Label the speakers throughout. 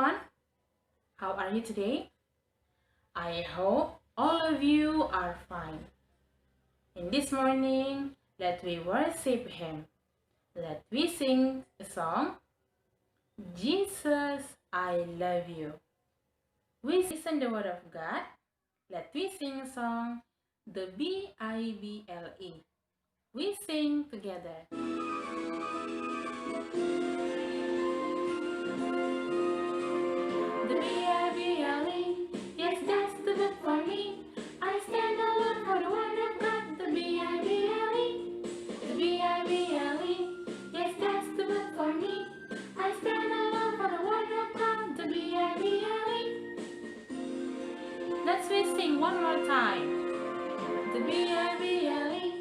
Speaker 1: everyone, how are you today? I hope all of you are fine. In this morning, let we worship Him. Let we sing a song, Jesus, I love you. We listen the word of God. Let we sing a song, the Bible. We sing together. The Bible, yes, that's the book for me. I stand alone for the word of God. The Bible, the Bible, yes, that's the book for me. I stand alone for the word of God. The Bible. Let's we sing one more time. The Bible,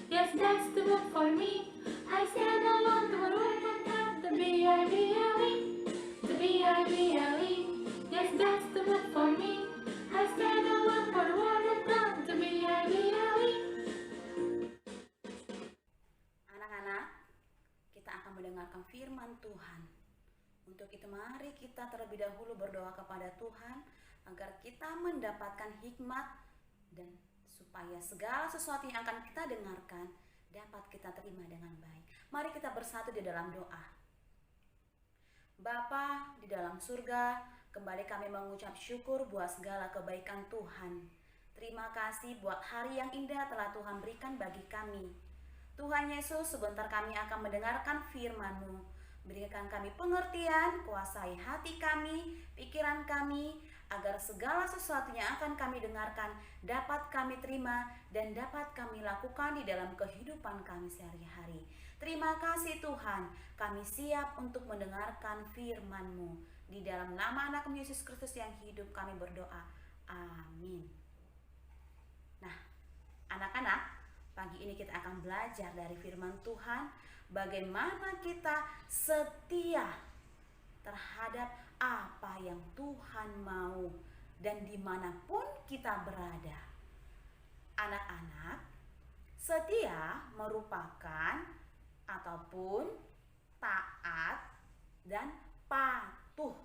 Speaker 1: yes, that's the book for me. I stand alone for the word of God. The Bible, the Bible, yes, that's the book for me. I stand alone for the word of God. The Bible.
Speaker 2: Anak-anak, kita akan mendengarkan firman Tuhan. Untuk itu mari kita terlebih dahulu berdoa kepada Tuhan agar kita mendapatkan hikmat dan supaya segala sesuatu yang akan kita dengarkan dapat kita terima dengan baik. Mari kita bersatu di dalam doa. Bapa di dalam surga, kembali kami mengucap syukur buat segala kebaikan Tuhan. Terima kasih buat hari yang indah telah Tuhan berikan bagi kami. Tuhan Yesus, sebentar kami akan mendengarkan firman-Mu. Berikan kami pengertian, kuasai hati kami, pikiran kami, agar segala sesuatu yang akan kami dengarkan dapat kami terima dan dapat kami lakukan di dalam kehidupan kami sehari-hari. Terima kasih Tuhan, kami siap untuk mendengarkan firman-Mu. Di dalam nama anak Yesus Kristus yang hidup kami berdoa. Amin. Nah, anak-anak, pagi ini kita akan belajar dari firman Tuhan bagaimana kita setia terhadap apa yang Tuhan mau dan dimanapun kita berada. Anak-anak, setia merupakan ataupun taat dan patuh.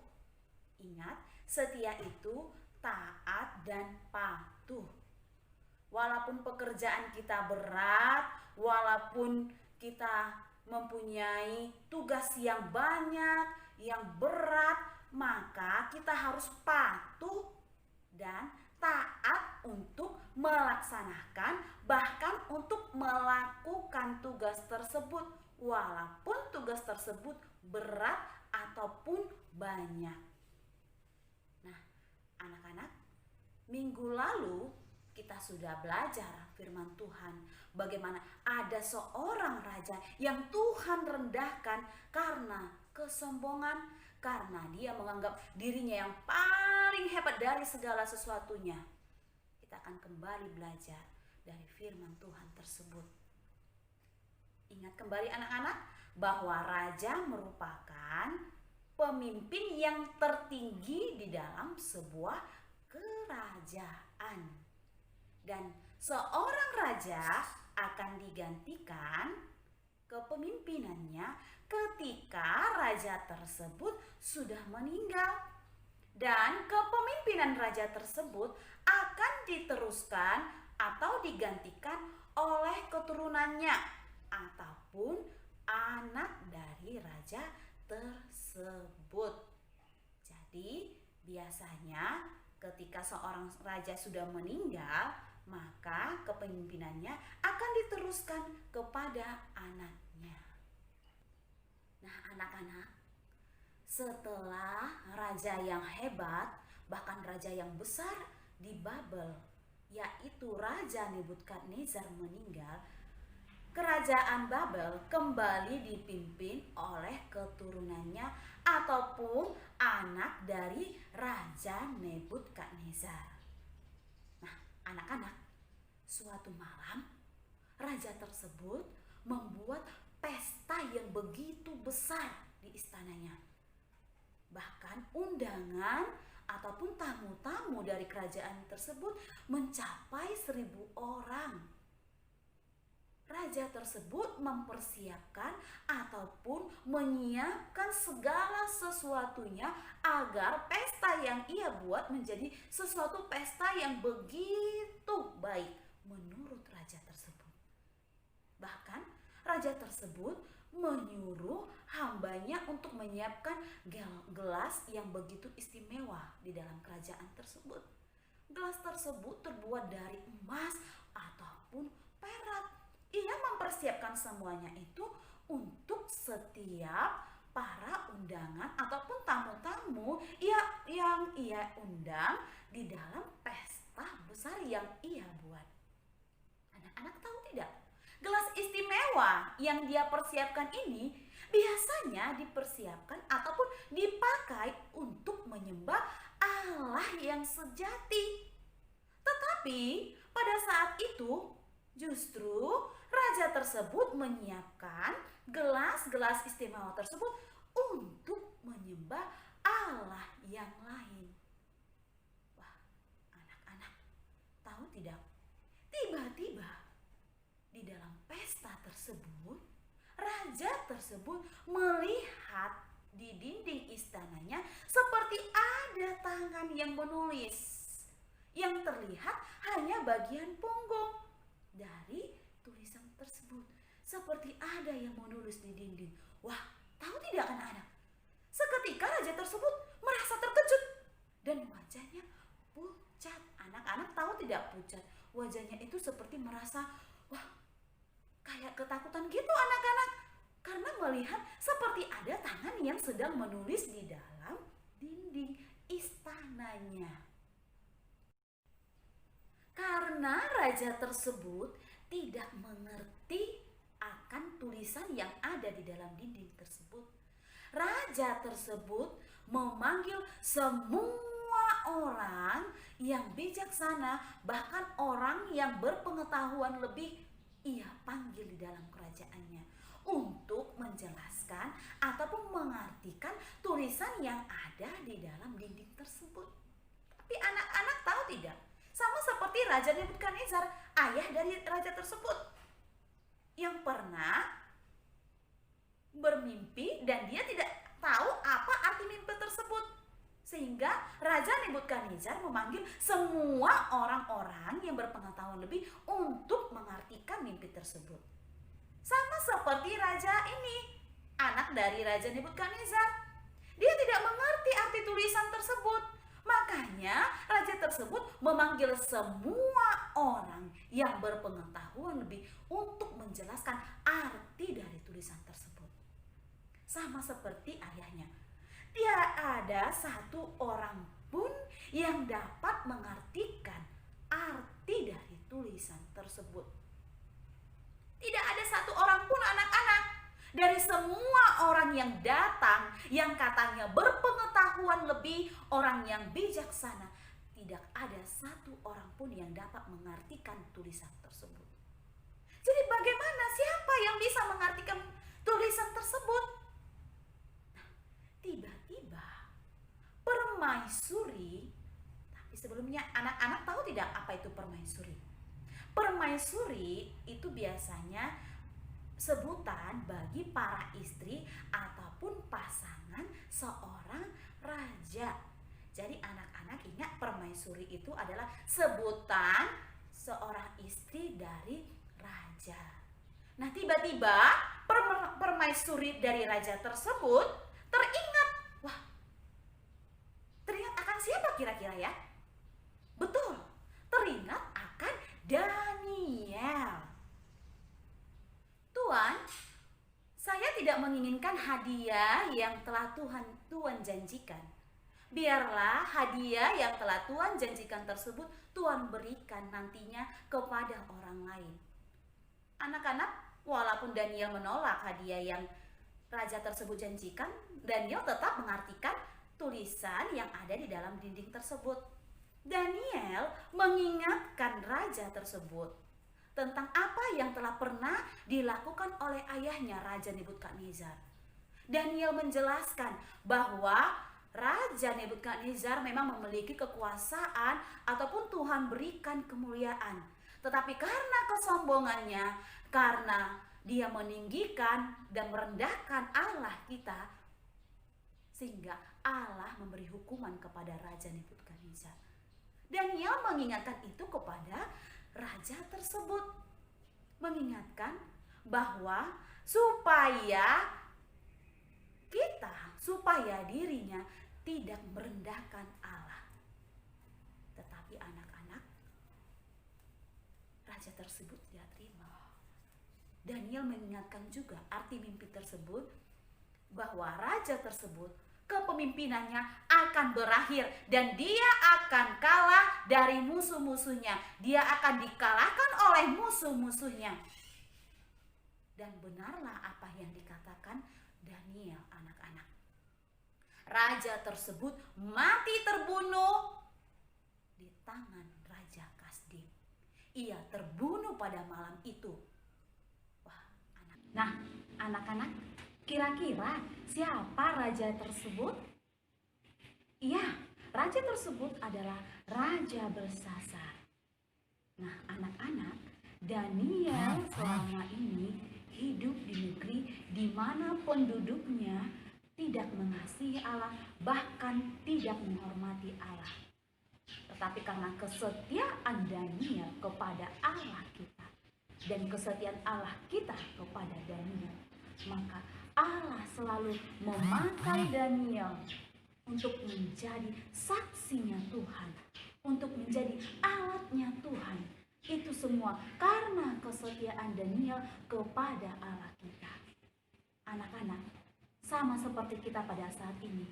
Speaker 2: Ingat, setia itu taat dan patuh. Walaupun pekerjaan kita berat, walaupun kita mempunyai tugas yang banyak, yang berat, maka kita harus patuh dan taat untuk melaksanakan, bahkan untuk melakukan tugas tersebut, walaupun tugas tersebut berat ataupun banyak. Nah, anak-anak, minggu lalu kita sudah belajar firman Tuhan bagaimana ada seorang raja yang Tuhan rendahkan karena kesombongan, karena dia menganggap dirinya yang paling hebat dari segala sesuatunya. Kita akan kembali belajar dari firman Tuhan tersebut. Ingat kembali anak-anak bahwa raja merupakan pemimpin yang tertinggi di dalam sebuah kerajaan. Dan seorang raja akan digantikan kepemimpinannya ketika raja tersebut sudah meninggal. Dan kepemimpinan raja tersebut akan diteruskan atau digantikan oleh keturunannya ataupun anak dari raja tersebut. Jadi biasanya ketika seorang raja sudah meninggal, maka kepemimpinannya akan diteruskan kepada anaknya. Nah, anak-anak, setelah raja yang hebat, bahkan raja yang besar di Babel, yaitu Raja Nebukadnezar meninggal, kerajaan Babel kembali dipimpin oleh keturunannya ataupun anak dari Raja Nebukadnezar. Nah, anak-anak, suatu malam raja tersebut membuat pesta yang begitu besar di istananya. Bahkan undangan ataupun tamu-tamu dari kerajaan tersebut mencapai 1.000 orang. raja tersebut mempersiapkan ataupun menyiapkan segala sesuatunya agar pesta yang ia buat menjadi sesuatu pesta yang begitu baik menurut raja tersebut. Bahkan raja tersebut menyuruh hambanya untuk menyiapkan gelas yang begitu istimewa di dalam kerajaan tersebut. Gelas tersebut terbuat dari emas ataupun perak. Ia mempersiapkan semuanya itu untuk setiap para undangan ataupun tamu-tamu yang ia undang di dalam pesta besar yang ia buat. Anak-anak tahu tidak? Gelas istimewa yang dia persiapkan ini biasanya dipersiapkan ataupun dipakai untuk menyembah Allah yang sejati. Tetapi pada saat itu justru raja tersebut menyiapkan gelas-gelas istimewa tersebut untuk menyembah Allah yang lain. Wah, anak-anak tahu tidak? Tiba-tiba di dalam pesta tersebut, raja tersebut melihat di dinding istananya seperti ada tangan yang menulis. Yang terlihat hanya bagian punggung dari tulisan tersebut. Seperti ada yang menulis di dinding. Wah, tahu tidak anak-anak? Seketika raja tersebut merasa terkejut dan wajahnya pucat. Anak-anak tahu tidak pucat? Wajahnya itu seperti merasa, wah, kayak ketakutan gitu anak-anak. Karena melihat seperti ada tangan yang sedang menulis di dalam dinding istananya. Karena raja tersebut tidak mengerti akan tulisan yang ada di dalam dinding tersebut, raja tersebut memanggil semua orang yang bijaksana, bahkan orang yang berpengetahuan lebih, ia panggil di dalam kerajaannya untuk menjelaskan ataupun mengartikan tulisan yang ada di dalam dinding tersebut. Tapi anak-anak tahu tidak? Sama seperti Raja Nebukadnezar, ayah dari raja tersebut, yang pernah bermimpi dan dia tidak tahu apa arti mimpi tersebut. Sehingga Raja Nebukadnezar memanggil semua orang-orang yang berpengetahuan lebih untuk mengartikan mimpi tersebut. Sama seperti raja ini, anak dari Raja Nebukadnezar. Dia tidak mengerti arti tulisan tersebut. Makanya raja tersebut memanggil semua orang yang berpengetahuan lebih untuk menjelaskan arti dari tulisan tersebut. Sama seperti ayahnya, tidak ada satu orang pun yang dapat mengartikan arti dari tulisan tersebut. Tidak ada satu orang pun anak-anak. Dari semua orang yang datang, yang katanya berpengetahuan lebih, orang yang bijaksana, tidak ada satu orang pun yang dapat mengartikan tulisan tersebut. Jadi bagaimana? Siapa yang bisa mengartikan tulisan tersebut? Nah, tiba-tiba permaisuri, tapi sebelumnya anak-anak tahu tidak apa itu permaisuri? Permaisuri itu biasanya sebutan bagi para istri ataupun pasangan seorang raja. Jadi anak-anak ingat, permaisuri itu adalah sebutan seorang istri dari raja. Nah, tiba-tiba permaisuri dari raja tersebut teringat. Wah, teringat akan siapa kira-kira ya? Betul, teringat akan Daniel. Tuan, saya tidak menginginkan hadiah yang telah Tuhan janjikan. Biarlah hadiah yang telah Tuhan janjikan tersebut Tuhan berikan nantinya kepada orang lain. Anak-anak, walaupun Daniel menolak hadiah yang raja tersebut janjikan, Daniel tetap mengartikan tulisan yang ada di dalam dinding tersebut. Daniel mengingatkan raja tersebut tentang apa yang telah pernah dilakukan oleh ayahnya Raja Nebukadnezar. Daniel menjelaskan bahwa Raja Nebukadnezar memang memiliki kekuasaan ataupun Tuhan berikan kemuliaan. Tetapi karena kesombongannya, karena dia meninggikan dan merendahkan Allah kita, sehingga Allah memberi hukuman kepada Raja Nebukadnezar. Daniel mengingatkan itu kepada raja tersebut, mengingatkan bahwa supaya dirinya tidak merendahkan Allah. Tetapi anak-anak, raja tersebut tidak terima. Daniel mengingatkan juga arti mimpi tersebut, bahwa raja tersebut kepemimpinannya akan berakhir dan dia akan kalah dari musuh-musuhnya. Dia akan dikalahkan oleh musuh-musuhnya. Dan benarlah apa yang dikatakan Daniel, anak-anak. Raja tersebut mati terbunuh di tangan Raja Kasdim. Ia terbunuh pada malam itu. Wah, nah, anak-anak, kira-kira siapa raja tersebut? Iya, raja tersebut adalah Raja Belsasar. Nah, anak-anak, Daniel selama ini hidup di negeri di mana penduduknya tidak mengasihi Allah, bahkan tidak menghormati Allah. Tetapi karena kesetiaan Daniel kepada Allah kita dan kesetiaan Allah kita kepada Daniel, maka Allah selalu memakai Daniel untuk menjadi saksinya Tuhan, untuk menjadi alatnya Tuhan. Itu semua karena kesetiaan Daniel kepada Allah kita. Anak-anak, sama seperti kita pada saat ini.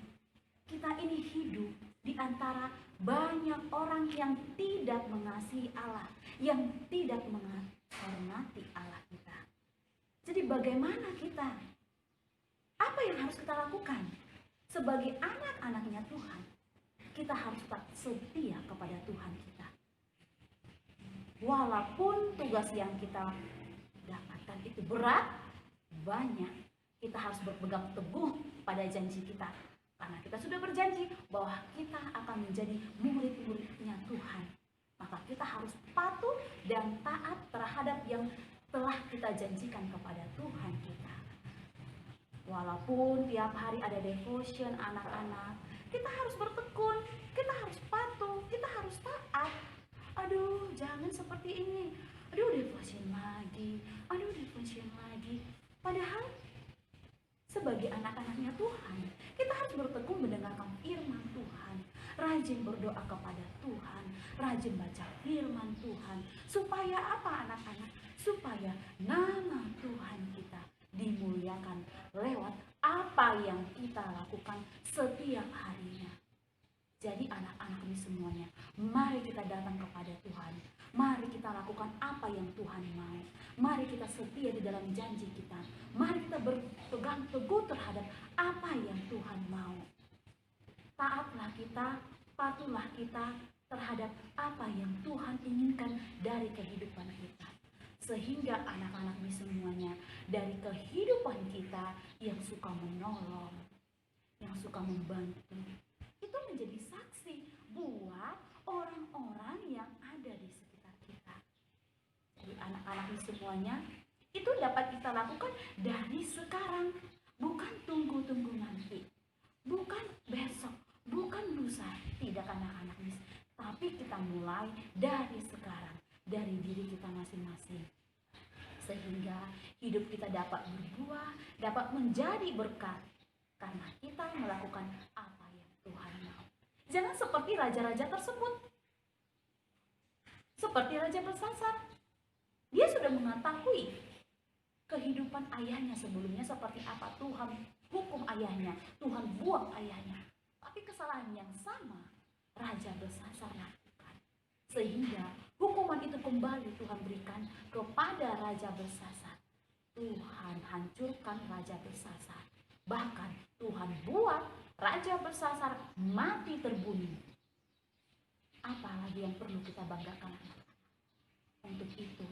Speaker 2: Kita ini hidup di antara banyak orang yang tidak mengasihi Allah, yang tidak menghormati Allah kita. Jadi bagaimana kita? Apa yang harus kita lakukan? Sebagai anak-anaknya Tuhan, kita harus tetap setia kepada Tuhan kita. Walaupun tugas yang kita dapatkan itu berat, banyak, kita harus berpegang teguh pada janji kita. Karena kita sudah berjanji bahwa kita akan menjadi murid-muridnya Tuhan. Maka kita harus patuh dan taat terhadap yang telah kita janjikan kepada Tuhan kita. Walaupun tiap hari ada devotion anak-anak, kita harus bertekun, kita harus patuh, kita harus taat. Aduh, jangan seperti ini. Aduh, devotion lagi. Aduh, devotion lagi. Padahal sebagai anak-anaknya Tuhan, kita harus bertekun mendengarkan firman Tuhan, rajin berdoa kepada Tuhan, rajin baca firman Tuhan. Supaya apa, anak-anak? Supaya nama Tuhan kita dimuliakan lewat apa yang kita lakukan setiap harinya. Jadi anak-anak ini semuanya, mari kita datang kepada Tuhan. Mari kita lakukan apa yang Tuhan mau. Mari kita setia di dalam janji kita. Mari kita berpegang teguh terhadap apa yang Tuhan mau. Taatlah kita, patuhlah kita terhadap apa yang Tuhan inginkan dari kehidupan kita. Sehingga anak-anak ini semuanya, dari kehidupan kita yang suka menolong, yang suka membantu, itu menjadi saksi buat orang-orang yang ada di sekitar kita. Jadi anak-anak ini semuanya itu dapat kita lakukan dari sekarang, bukan tunggu-tunggu nanti, bukan besok, bukan lusa, tidak anak-anak ini, tapi kita mulai dari sekarang, dari diri kita masing-masing, sehingga hidup kita dapat berbuah, dapat menjadi berkat karena kita melakukan apa yang Tuhan mau. Jangan seperti raja-raja tersebut, seperti Raja Belsasar. Dia sudah mengetahui kehidupan ayahnya sebelumnya seperti apa. Tuhan hukum ayahnya, Tuhan buang ayahnya. Tapi kesalahan yang sama Raja Belsasar lakukan, sehingga hukuman itu kembali Tuhan berikan kepada Raja Belsasar. Tuhan hancurkan Raja Belsasar. Bahkan Tuhan buat Raja Belsasar mati terbunuh. Apalagi yang perlu kita banggakan, anak-anak? Untuk itu,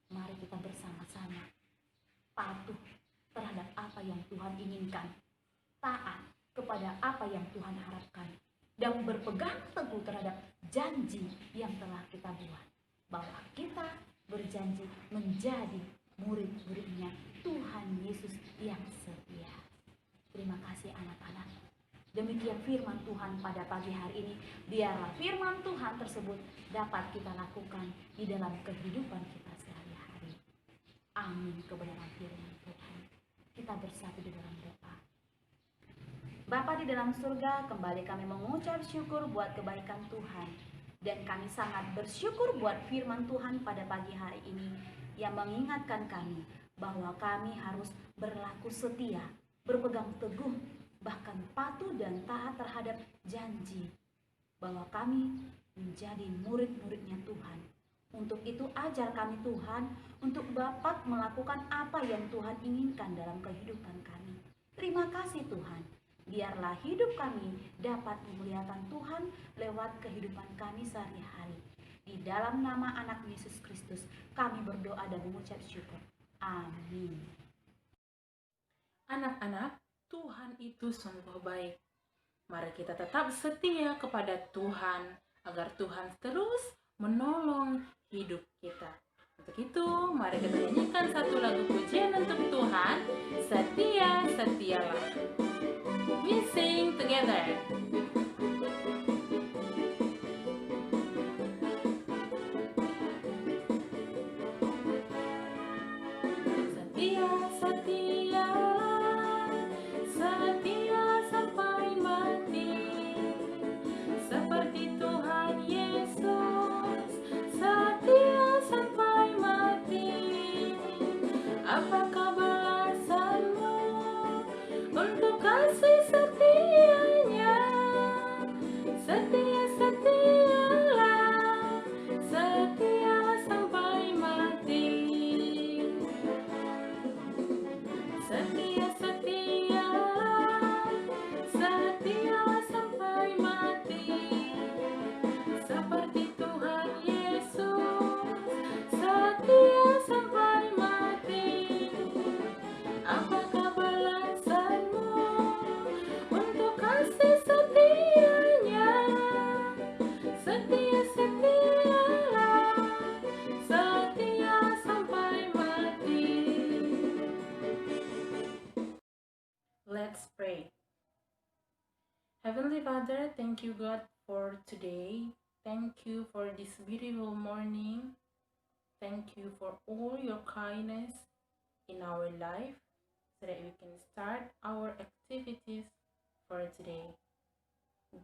Speaker 2: mari kita bersama-sama patuh terhadap apa yang Tuhan inginkan, taat kepada apa yang Tuhan harapkan, dan berpegang teguh terhadap janji yang telah kita buat, bahwa kita berjanji menjadi murid-muridnya Tuhan Yesus yang setia. Terima kasih anak-anak. Demikian firman Tuhan pada pagi hari ini. Biarlah firman Tuhan tersebut dapat kita lakukan di dalam kehidupan kita sehari-hari. Amin kebenaran firman Tuhan. Kita bersatu di dalam doa. Bapa di dalam surga, kembali kami mengucap syukur buat kebaikan Tuhan. Dan kami sangat bersyukur buat firman Tuhan pada pagi hari ini yang mengingatkan kami bahwa kami harus berlaku setia, berpegang teguh, bahkan patuh dan taat terhadap janji bahwa kami menjadi murid-muridnya Tuhan. Untuk itu ajar kami Tuhan untuk dapat melakukan apa yang Tuhan inginkan dalam kehidupan kami. Terima kasih Tuhan. Biarlah hidup kami dapat memuliakan Tuhan lewat kehidupan kami sehari-hari. Di dalam nama anak Yesus Kristus kami berdoa dan mengucap syukur. Amin.
Speaker 1: Anak-anak, Tuhan itu sungguh baik. Mari kita tetap setia kepada Tuhan agar Tuhan terus menolong hidup kita. Untuk itu, mari kita nyanyikan satu lagu pujian untuk Tuhan. Setia, setialah. We sing together. Setia, setialah, setia sampai mati. Seperti Tuhan Yesus, setia sampai mati. Apakah balasanmu untuk kasih setianya? Setia, setialah, setia sampai mati. Setia, setialah, setia sampai mati. Seperti Tuhan Yesus, setia sampai mati. Apakah balasanmu untuk kasih setianya? Setia, setialah, setia sampai mati. Let's pray. Heavenly Father, thank you God for today. Thank you for this beautiful morning. Thank you for all your kindness in our life so that we can start our activities for today.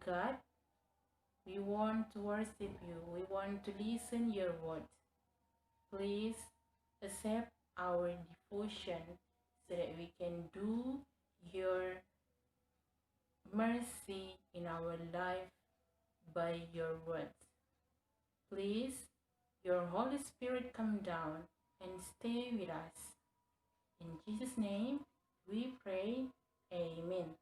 Speaker 1: God, we want to worship you. We want to listen your word. Please accept our devotion so that we can do your mercy in our life by your words. Please, your Holy Spirit come down and stay with us. In Jesus' name we pray. Amen.